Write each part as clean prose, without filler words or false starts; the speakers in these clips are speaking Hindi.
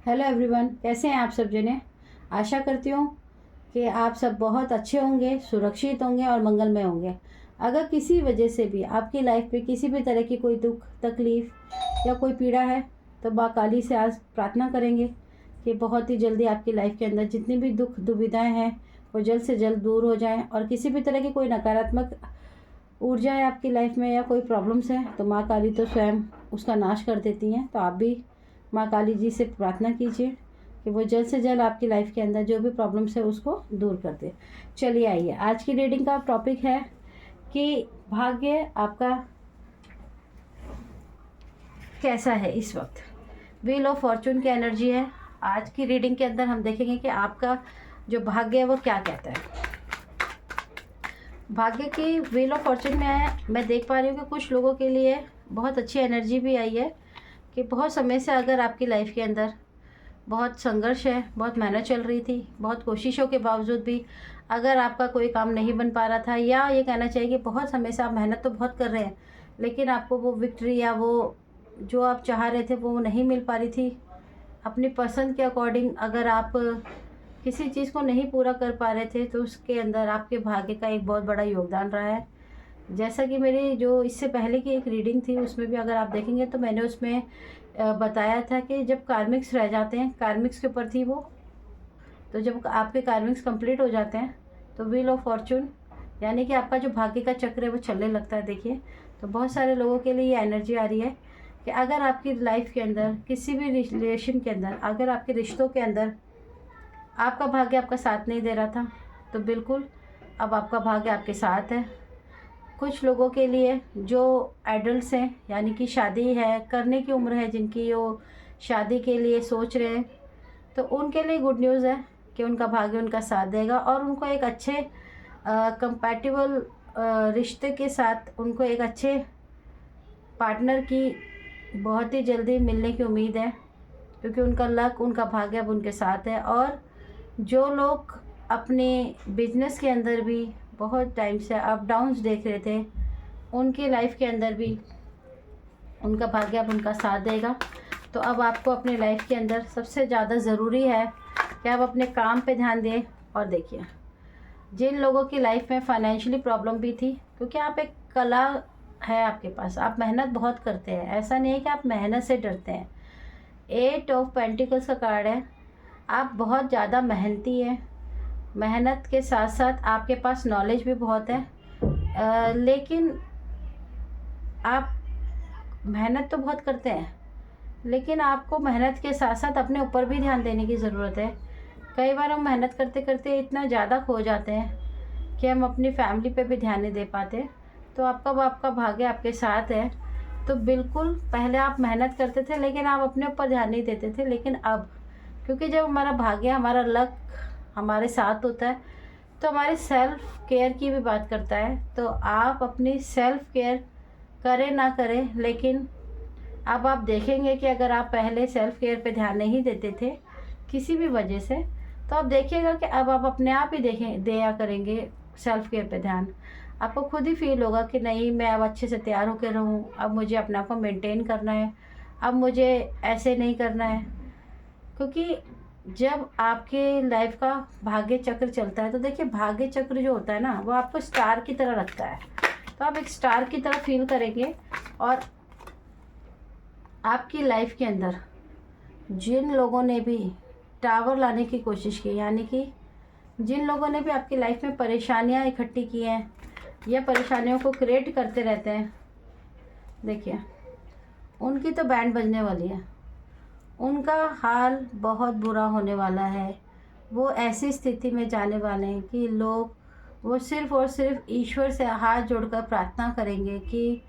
हेलो एवरीवन, कैसे हैं आप सब जने। आशा करती हूँ कि आप सब बहुत अच्छे होंगे, सुरक्षित होंगे और मंगलमय होंगे। अगर किसी वजह से भी आपकी लाइफ में किसी भी तरह की कोई दुख तकलीफ़ या कोई पीड़ा है तो माँ काली से आज प्रार्थना करेंगे कि बहुत ही जल्दी आपकी लाइफ के अंदर जितनी भी दुख दुविधाएं हैं वो जल्द से जल्द दूर हो जाएं, और किसी भी तरह की कोई नकारात्मक ऊर्जा है आपकी लाइफ में या कोई प्रॉब्लम्स हैं तो माँ काली तो स्वयं उसका नाश कर देती हैं। तो आप भी माँ काली जी से प्रार्थना कीजिए कि वो जल्द से जल्द आपकी लाइफ के अंदर जो भी प्रॉब्लम्स है उसको दूर कर दे। चलिए आइए, आज की रीडिंग का टॉपिक है कि भाग्य आपका कैसा है इस वक्त। व्हील ऑफ फॉर्चून की एनर्जी है। आज की रीडिंग के अंदर हम देखेंगे कि आपका जो भाग्य है वो क्या कहता है। भाग्य की व्हील ऑफ फॉर्चून में मैं देख पा रही हूँ कि कुछ लोगों के लिए बहुत अच्छी एनर्जी भी आई है कि बहुत समय से अगर आपकी लाइफ के अंदर बहुत संघर्ष है, बहुत मेहनत चल रही थी, बहुत कोशिशों के बावजूद भी अगर आपका कोई काम नहीं बन पा रहा था, या ये कहना चाहिए कि बहुत समय से आप मेहनत तो बहुत कर रहे हैं लेकिन आपको वो विक्ट्री या वो जो आप चाह रहे थे वो नहीं मिल पा रही थी अपनी पसंद के अकॉर्डिंग। अगर आप किसी चीज़ को नहीं पूरा कर पा रहे थे तो उसके अंदर आपके भाग्य का एक बहुत बड़ा योगदान रहा है। जैसा कि मेरी जो इससे पहले की एक रीडिंग थी उसमें भी अगर आप देखेंगे तो मैंने उसमें बताया था कि जब कार्मिक्स रह जाते हैं, कार्मिक्स के ऊपर थी वो, तो जब आपके कार्मिक्स कंप्लीट हो जाते हैं तो व्हील ऑफ फॉर्चून यानी कि आपका जो भाग्य का चक्र है वो चलने लगता है। देखिए, तो बहुत सारे लोगों के लिए ये एनर्जी आ रही है कि अगर आपकी लाइफ के अंदर किसी भी रिलेशन के अंदर, अगर आपके रिश्तों के अंदर आपका भाग्य आपका साथ नहीं दे रहा था तो बिल्कुल अब आपका भाग्य आपके साथ है। कुछ लोगों के लिए जो एडल्ट्स हैं यानी कि शादी है करने की उम्र है, जिनकी वो शादी के लिए सोच रहे हैं, तो उनके लिए गुड न्यूज़ है कि उनका भाग्य उनका साथ देगा और उनको एक अच्छे कंपैटिबल रिश्ते के साथ, उनको एक अच्छे पार्टनर की बहुत ही जल्दी मिलने की उम्मीद है, क्योंकि उनका लक, उनका भाग्य अब उनके साथ है। और जो लोग अपने बिजनेस के अंदर भी बहुत टाइम से अप डाउन्स देख रहे थे, उनकी लाइफ के अंदर भी उनका भाग्य अब उनका साथ देगा। तो अब आपको अपने लाइफ के अंदर सबसे ज़्यादा ज़रूरी है कि आप अपने काम पे ध्यान दें। और देखिए, जिन लोगों की लाइफ में फाइनेंशियली प्रॉब्लम भी थी, क्योंकि आप एक कला है आपके पास, आप मेहनत बहुत करते हैं, ऐसा नहीं है कि आप मेहनत से डरते हैं। 8 ऑफ पेंटिकल्स का कार्ड है। आप बहुत ज़्यादा मेहनती हैं, मेहनत के साथ साथ आपके पास नॉलेज भी बहुत है, लेकिन आप मेहनत तो बहुत करते हैं लेकिन आपको मेहनत के साथ साथ अपने ऊपर भी ध्यान देने की ज़रूरत है। कई बार हम मेहनत करते करते इतना ज़्यादा खो जाते हैं कि हम अपनी फैमिली पे भी ध्यान नहीं दे पाते। तो आपका भाग्य आपके साथ है। तो बिल्कुल, पहले आप मेहनत करते थे लेकिन आप अपने ऊपर ध्यान नहीं देते थे, लेकिन अब क्योंकि जब हमारा भाग्य, हमारा लक हमारे साथ होता है तो हमारे सेल्फ केयर की भी बात करता है। तो आप अपनी सेल्फ केयर करें ना करें, लेकिन अब आप देखेंगे कि अगर आप पहले सेल्फ केयर पे ध्यान नहीं देते थे किसी भी वजह से, तो आप देखिएगा कि अब आप अपने आप ही दिया करेंगे सेल्फ केयर पे ध्यान। आपको खुद ही फील होगा कि नहीं, मैं अब अच्छे से तैयार होकर रहूँ, अब मुझे अपने आप को मेंटेन करना है, अब मुझे ऐसे नहीं करना है। क्योंकि जब आपके लाइफ का भाग्य चक्र चलता है तो देखिए, भाग्य चक्र जो होता है ना वो आपको स्टार की तरह रखता है। तो आप एक स्टार की तरह फील करेंगे। और आपकी लाइफ के अंदर जिन लोगों ने भी टावर लाने की कोशिश की, यानी कि जिन लोगों ने भी आपकी लाइफ में परेशानियां इकट्ठी की हैं या परेशानियों को क्रिएट करते रहते हैं, देखिए उनकी तो बैंड बजने वाली है। उनका हाल बहुत बुरा होने वाला है। वो ऐसी स्थिति में जाने वाले हैं कि लोग, वो सिर्फ़ और सिर्फ ईश्वर से हाथ जोड़कर प्रार्थना करेंगे कि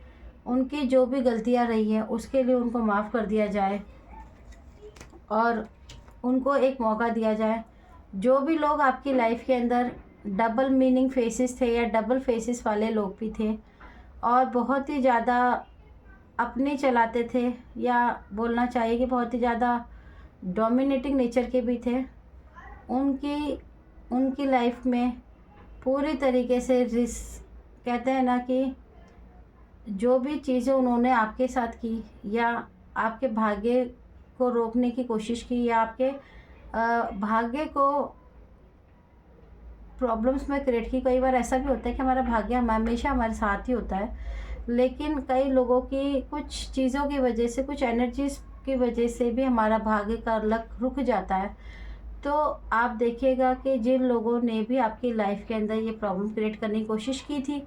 उनकी जो भी गलतियां रही हैं उसके लिए उनको माफ़ कर दिया जाए और उनको एक मौका दिया जाए। जो भी लोग आपकी लाइफ के अंदर डबल मीनिंग फेसेस थे या डबल फेसेस वाले लोग भी थे और बहुत ही ज़्यादा अपने चलाते थे, या बोलना चाहिए कि बहुत ही ज़्यादा डोमिनेटिंग नेचर के भी थे, उनकी उनकी लाइफ में पूरी तरीके से कहते हैं ना कि जो भी चीज़ें उन्होंने आपके साथ की या आपके भाग्य को रोकने की कोशिश की या आपके भाग्य को प्रॉब्लम्स में क्रिएट की। कई बार ऐसा भी होता है कि हमारा भाग्य हमेशा हमारे साथ ही होता है, लेकिन कई लोगों की कुछ चीज़ों की वजह से, कुछ एनर्जीज़ की वजह से भी हमारा भाग्य का लक रुक जाता है। तो आप देखिएगा कि जिन लोगों ने भी आपकी लाइफ के अंदर ये प्रॉब्लम क्रिएट करने की कोशिश की थी,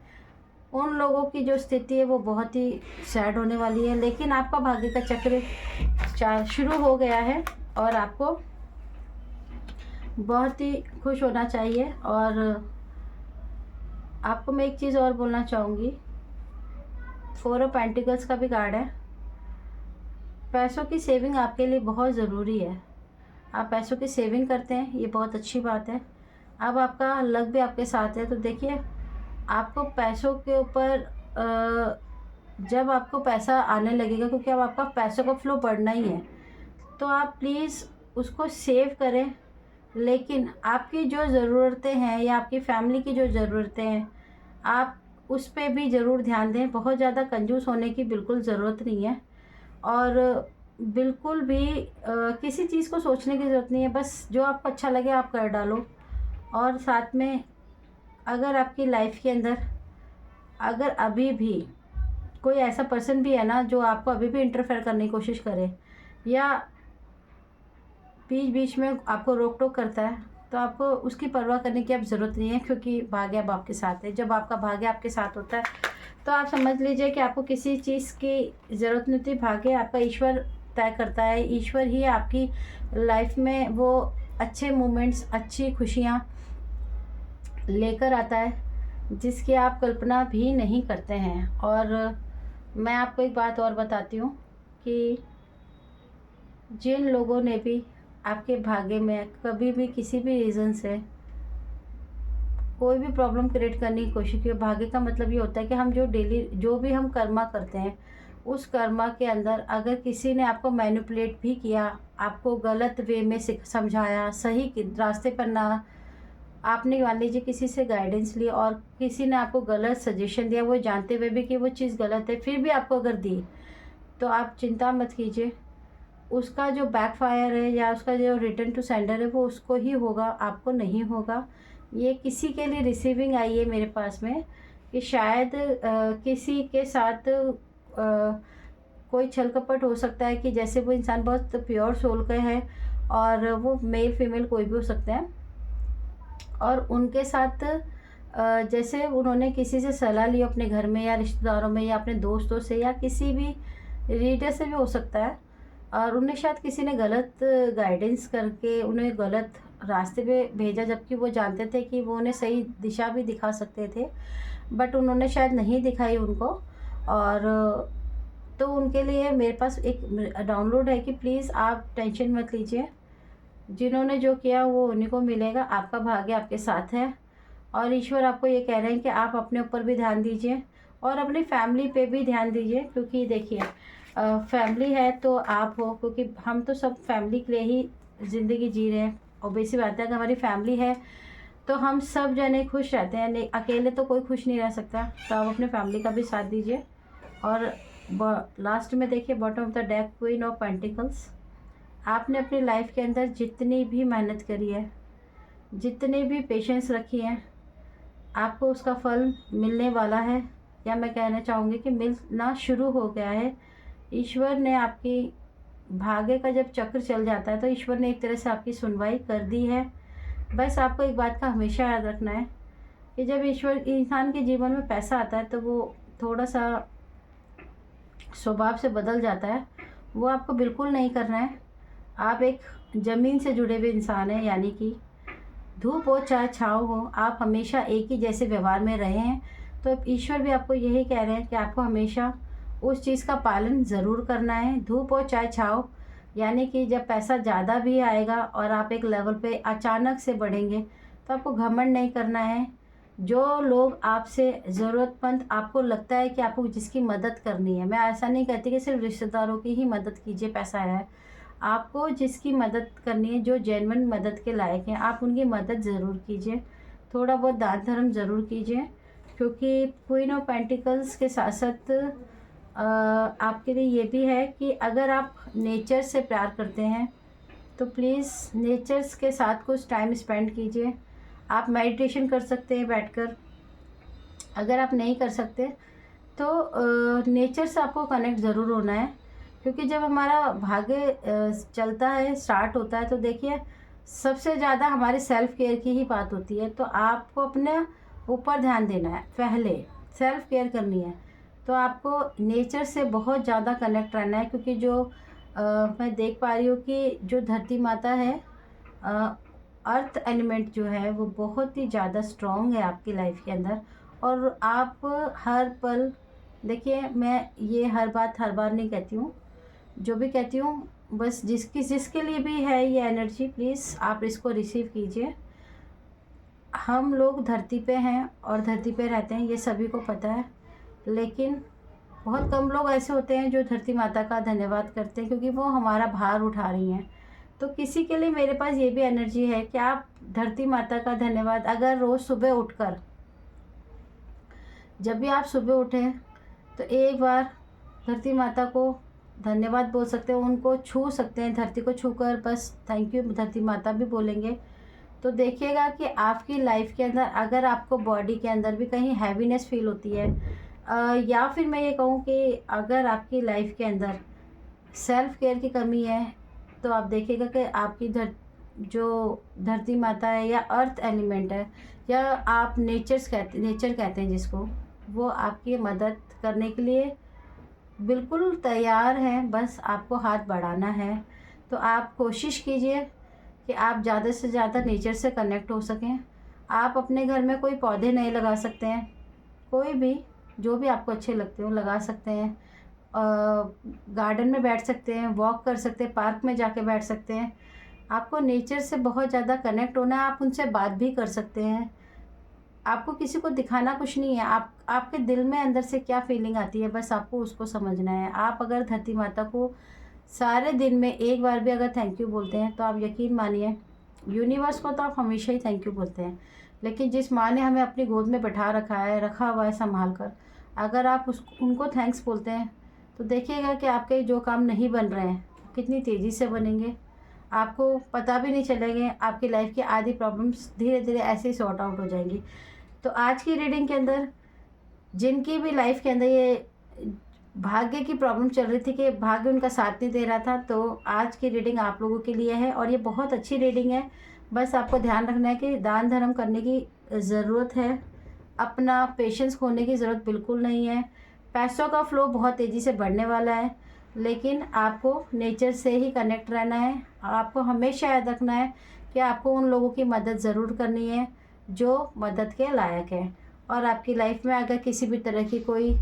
उन लोगों की जो स्थिति है वो बहुत ही सैड होने वाली है। लेकिन आपका भाग्य का चक्र शुरू हो गया है और आपको बहुत ही खुश होना चाहिए। और आपको मैं एक चीज़ और बोलना चाहूँगी, 4 ऑफ पेंटिकल्स का भी कार्ड है। पैसों की सेविंग आपके लिए बहुत ज़रूरी है। आप पैसों की सेविंग करते हैं, ये बहुत अच्छी बात है। अब आपका लक भी आपके साथ है, तो देखिए आपको पैसों के ऊपर जब आपको पैसा आने लगेगा, क्योंकि अब आपका पैसों का फ्लो बढ़ना ही है, तो आप प्लीज़ उसको सेव करें। लेकिन आपकी जो ज़रूरतें हैं या आपकी फैमिली की जो ज़रूरतें हैं, आप उस पे भी ज़रूर ध्यान दें। बहुत ज़्यादा कंजूस होने की बिल्कुल ज़रूरत नहीं है और बिल्कुल भी किसी चीज़ को सोचने की ज़रूरत नहीं है। बस जो आपको अच्छा लगे आप कर डालो। और साथ में अगर आपकी लाइफ के अंदर अगर अभी भी कोई ऐसा पर्सन भी है ना जो आपको अभी भी इंटरफेयर करने की कोशिश करे या बीच बीच में आपको रोक टोक करता है, तो आपको उसकी परवाह करने की अब ज़रूरत नहीं है, क्योंकि भाग्य अब आपके साथ है। जब आपका भाग्य आपके साथ होता है तो आप समझ लीजिए कि आपको किसी चीज़ की ज़रूरत नहीं होती। भाग्य आपका ईश्वर तय करता है। ईश्वर ही आपकी लाइफ में वो अच्छे मोमेंट्स, अच्छी खुशियाँ लेकर आता है जिसकी आप कल्पना भी नहीं करते हैं। और मैं आपको एक बात और बताती हूँ कि जिन लोगों ने भी आपके भाग्य में कभी भी किसी भी रीज़न से कोई भी प्रॉब्लम क्रिएट करने की कोशिश की, भाग्य का मतलब ये होता है कि हम जो भी हम कर्मा करते हैं, उस कर्मा के अंदर अगर किसी ने आपको मैनिपुलेट भी किया, आपको गलत वे में समझाया, सही रास्ते पर ना, आपने मान लीजिए किसी से गाइडेंस ली और किसी ने आपको गलत सजेशन दिया, वो जानते हुए भी कि वो चीज़ गलत है, फिर भी आपको अगर दी, तो आप चिंता मत कीजिए। उसका जो बैकफायर है या उसका जो रिटर्न टू सेंडर है वो उसको ही होगा, आपको नहीं होगा। ये किसी के लिए रिसीविंग आई है मेरे पास में कि शायद किसी के साथ कोई छल कपट हो सकता है, कि जैसे वो इंसान बहुत प्योर सोल का है और वो मेल फीमेल कोई भी हो सकते हैं, और उनके साथ जैसे उन्होंने किसी से सलाह ली अपने घर में या रिश्तेदारों में या अपने दोस्तों से या किसी भी रीडर से भी हो सकता है, और उन्हें शायद किसी ने गलत गाइडेंस करके उन्हें गलत रास्ते पे भेजा, जबकि वो जानते थे कि वो उन्हें सही दिशा भी दिखा सकते थे, बट उन्होंने शायद नहीं दिखाई उनको। और तो उनके लिए मेरे पास एक डाउनलोड है कि प्लीज़ आप टेंशन मत लीजिए, जिन्होंने जो किया वो उन्हीं को मिलेगा। आपका भाग्य आपके साथ है और ईश्वर आपको ये कह रहे हैं कि आप अपने ऊपर भी ध्यान दीजिए और अपनी फैमिली पे भी ध्यान दीजिए, क्योंकि देखिए फैमिली है तो आप हो, क्योंकि हम तो सब फैमिली के लिए ही ज़िंदगी जी रहे हैं। और बेसी बात है अगर हमारी फैमिली है तो हम सब जने खुश रहते हैं, नहीं अकेले तो कोई खुश नहीं रह सकता। तो आप अपने फैमिली का भी साथ दीजिए। और लास्ट में देखिए bottom of the deck, queen of pentacles. आपने अपनी लाइफ के अंदर जितनी भी मेहनत करी है, जितनी भी पेशेंस रखी है, आपको उसका फल मिलने वाला है, या मैं कहना चाहूँगी कि मिलना शुरू हो गया है। ईश्वर ने आपकी भाग्य का जब चक्र चल जाता है तो ईश्वर ने एक तरह से आपकी सुनवाई कर दी है। बस आपको एक बात का हमेशा याद रखना है कि जब ईश्वर इंसान के जीवन में पैसा आता है तो वो थोड़ा सा स्वभाव से बदल जाता है। वो आपको बिल्कुल नहीं करना है। आप एक ज़मीन से जुड़े हुए इंसान हैं, यानी कि धूप हो चाहे छाँव हो, आप हमेशा एक ही जैसे व्यवहार में रहे हैं। तो ईश्वर भी आपको यही कह रहे हैं कि आपको हमेशा उस चीज़ का पालन ज़रूर करना है, धूप हो चाहे छाँव। यानी कि जब पैसा ज़्यादा भी आएगा और आप एक लेवल पे अचानक से बढ़ेंगे तो आपको घमंड नहीं करना है। जो लोग आपसे ज़रूरतमंद आपको लगता है कि आपको जिसकी मदद करनी है, मैं ऐसा नहीं कहती कि सिर्फ रिश्तेदारों की ही मदद कीजिए पैसा है, आपको जिसकी मदद करनी है, जो जेन्युइन मदद के लायक हैं, आप उनकी मदद ज़रूर कीजिए। थोड़ा बहुत दान धर्म ज़रूर कीजिए, क्योंकि क्वीन ऑफ पेंटिकल्स के साथ साथ आपके लिए ये भी है कि अगर आप नेचर से प्यार करते हैं तो प्लीज़ नेचर्स के साथ कुछ टाइम स्पेंड कीजिए। आप मेडिटेशन कर सकते हैं बैठकर। अगर आप नहीं कर सकते तो नेचर से आपको कनेक्ट ज़रूर होना है, क्योंकि जब हमारा भाग्य चलता है, स्टार्ट होता है, तो देखिए सबसे ज़्यादा हमारे सेल्फ केयर की ही बात होती है। तो आपको अपने ऊपर ध्यान देना है, पहले सेल्फ केयर करनी है। तो आपको नेचर से बहुत ज़्यादा कनेक्ट रहना है, क्योंकि जो मैं देख पा रही हूँ कि जो धरती माता है, अर्थ एलिमेंट जो है वो बहुत ही ज़्यादा स्ट्रॉन्ग है आपकी लाइफ के अंदर। और आप हर पल, देखिए मैं ये हर बात हर बार नहीं कहती हूँ, जो भी कहती हूँ बस जिसके लिए भी है ये एनर्जी, प्लीज़ आप इसको रिसीव कीजिए। हम लोग धरती पे हैं और धरती पे रहते हैं, ये सभी को पता है, लेकिन बहुत कम लोग ऐसे होते हैं जो धरती माता का धन्यवाद करते हैं, क्योंकि वो हमारा भार उठा रही हैं। तो किसी के लिए मेरे पास ये भी एनर्जी है कि आप धरती माता का धन्यवाद, अगर रोज़ सुबह उठकर, जब भी आप सुबह उठें तो एक बार धरती माता को धन्यवाद बोल सकते हैं, उनको छू सकते हैं, धरती को छूकर बस थैंक यू धरती माता भी बोलेंगे। तो देखिएगा कि आपकी लाइफ के अंदर अगर आपको बॉडी के अंदर भी कहीं हैवीनेस फील होती है, या फिर मैं ये कहूँ कि अगर आपकी लाइफ के अंदर सेल्फ केयर की कमी है, तो आप देखिएगा कि आपकी जो धरती माता है या अर्थ एलिमेंट है, या आप नेचर कहते हैं जिसको, वो आपकी मदद करने के लिए बिल्कुल तैयार हैं, बस आपको हाथ बढ़ाना है। तो आप कोशिश कीजिए कि आप ज़्यादा से ज़्यादा नेचर से कनेक्ट हो सकें। आप अपने घर में कोई पौधे नहीं लगा सकते हैं, कोई भी जो भी आपको अच्छे लगते हो लगा सकते हैं। गार्डन में बैठ सकते हैं, वॉक कर सकते हैं, पार्क में जाके बैठ सकते हैं। आपको नेचर से बहुत ज़्यादा कनेक्ट होना है, आप उनसे बात भी कर सकते हैं। आपको किसी को दिखाना कुछ नहीं है, आपके दिल में अंदर से क्या फीलिंग आती है, बस आपको उसको समझना है। आप अगर धरती माता को सारे दिन में एक बार भी अगर थैंक यू बोलते हैं, तो आप यकीन मानिए यूनिवर्स को तो आप हमेशा ही थैंक यू बोलते हैं, लेकिन जिस माँ ने हमें अपनी गोद में बैठा रखा हुआ है संभाल कर, अगर आप उनको थैंक्स बोलते हैं, तो देखिएगा कि आपके जो काम नहीं बन रहे हैं कितनी तेज़ी से बनेंगे। आपको पता भी नहीं चलेंगे, आपकी लाइफ की आधी प्रॉब्लम्स धीरे धीरे ऐसे ही सॉर्ट आउट हो जाएंगी। तो आज की रीडिंग के अंदर जिनकी भी लाइफ के अंदर ये भाग्य की प्रॉब्लम चल रही थी कि भाग्य उनका साथ नहीं दे रहा था, तो आज की रीडिंग आप लोगों के लिए है और ये बहुत अच्छी रीडिंग है। बस आपको ध्यान रखना है कि दान धर्म करने की ज़रूरत है, अपना पेशेंस खोने की ज़रूरत बिल्कुल नहीं है। पैसों का फ्लो बहुत तेज़ी से बढ़ने वाला है, लेकिन आपको नेचर से ही कनेक्ट रहना है। आपको हमेशा याद रखना है कि आपको उन लोगों की मदद ज़रूर करनी है जो मदद के लायक है। और आपकी लाइफ में अगर किसी भी तरह की कोई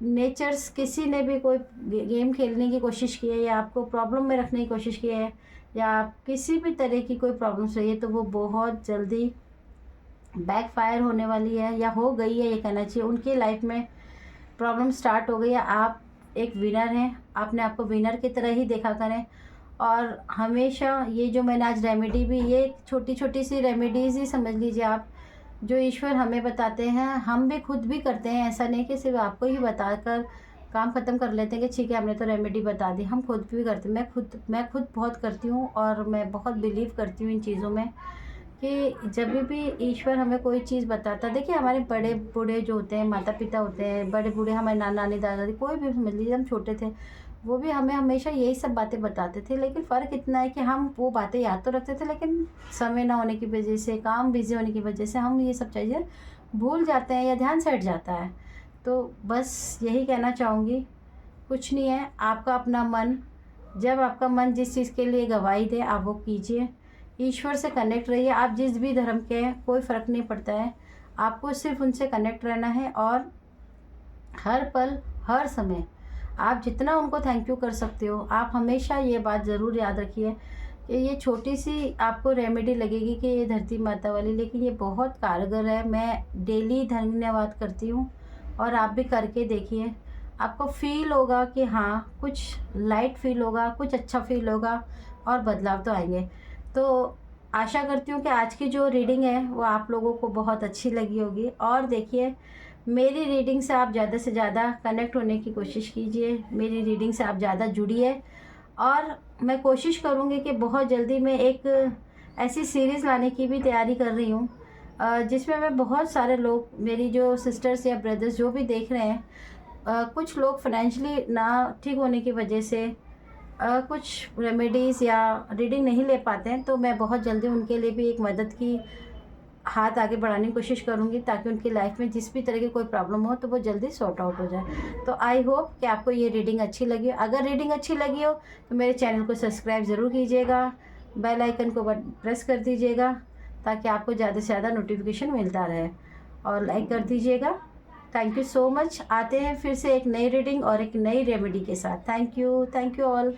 किसी ने भी कोई गेम खेलने की कोशिश की है, या आपको प्रॉब्लम में रखने की कोशिश की है, या आप किसी भी तरह की कोई प्रॉब्लम्स रही है, तो वो बहुत जल्दी बैकफायर होने वाली है, या हो गई है ये कहना चाहिए। उनकी लाइफ में प्रॉब्लम स्टार्ट हो गई है। आप एक विनर हैं, आपने आपको विनर की तरह ही देखा करें। और हमेशा ये जो मैंने आज रेमेडी भी, ये छोटी छोटी सी रेमेडीज़ ही समझ लीजिए आप, जो ईश्वर हमें बताते हैं, हम भी खुद भी करते हैं। ऐसा नहीं कि सिर्फ आपको ही बताकर काम ख़त्म कर लेते हैं कि ठीक है हमने तो रेमेडी बता दी, हम खुद भी करते हैं। मैं खुद बहुत करती हूँ और मैं बहुत बिलीव करती हूँ इन चीज़ों में कि जब भी ईश्वर हमें कोई चीज़ बताता है, देखिए हमारे बड़े बूढ़े जो होते हैं, माता पिता होते हैं, बड़े बूढ़े हमारे नाना नानी दादा दादी, कोई भी समझ लीजिए, हम छोटे थे, वो भी हमें हमेशा यही सब बातें बताते थे। लेकिन फ़र्क इतना है कि हम वो बातें याद तो रखते थे, लेकिन समय ना होने की वजह से, काम बिज़ी होने की वजह से हम ये सब चीज़ें भूल जाते हैं या ध्यान से हट जाता है। तो बस यही कहना चाहूँगी, कुछ नहीं है, आपका अपना मन, जब आपका मन जिस चीज़ के लिए गवाही दे आप वो कीजिए। ईश्वर से कनेक्ट रहिए, आप जिस भी धर्म के हैं कोई फ़र्क नहीं पड़ता है, आपको सिर्फ उनसे कनेक्ट रहना है। और हर पल हर समय आप जितना उनको थैंक यू कर सकते हो, आप हमेशा ये बात ज़रूर याद रखिए कि ये छोटी सी आपको रेमेडी लगेगी कि ये धरती माता वाली, लेकिन ये बहुत कारगर है। मैं डेली धन्यवाद करती हूँ और आप भी करके देखिए, आपको फ़ील होगा कि हाँ कुछ लाइट फील होगा, कुछ अच्छा फील होगा और बदलाव तो आएंगे। तो आशा करती हूँ कि आज की जो रीडिंग है वो आप लोगों को बहुत अच्छी लगी होगी। और देखिए मेरी रीडिंग से आप ज़्यादा से ज़्यादा कनेक्ट होने की कोशिश कीजिए, मेरी रीडिंग से आप ज़्यादा जुड़िए। और मैं कोशिश करूँगी कि बहुत जल्दी मैं एक ऐसी सीरीज़ लाने की भी तैयारी कर रही हूँ जिसमें मैं बहुत सारे लोग, मेरी जो सिस्टर्स या ब्रदर्स जो भी देख रहे हैं, कुछ लोग फाइनेंशियली ना ठीक होने की वजह से कुछ रेमेडीज़ या रीडिंग नहीं ले पाते हैं, तो मैं बहुत जल्दी उनके लिए भी एक मदद की हाथ आगे बढ़ाने की कोशिश करूँगी, ताकि उनकी लाइफ में जिस भी तरह की कोई प्रॉब्लम हो तो वो जल्दी सॉर्ट आउट हो जाए। तो आई होप कि आपको ये रीडिंग अच्छी लगी हो। अगर रीडिंग अच्छी लगी हो तो मेरे चैनल को सब्सक्राइब ज़रूर कीजिएगा, बेल आइकन को प्रेस कर दीजिएगा, ताकि आपको ज़्यादा से ज़्यादा नोटिफिकेशन मिलता रहे, और लाइक कर दीजिएगा। Thank you so much. आते हैं फिर से एक नई रीडिंग और एक नई रेमेडी के साथ। Thank you all.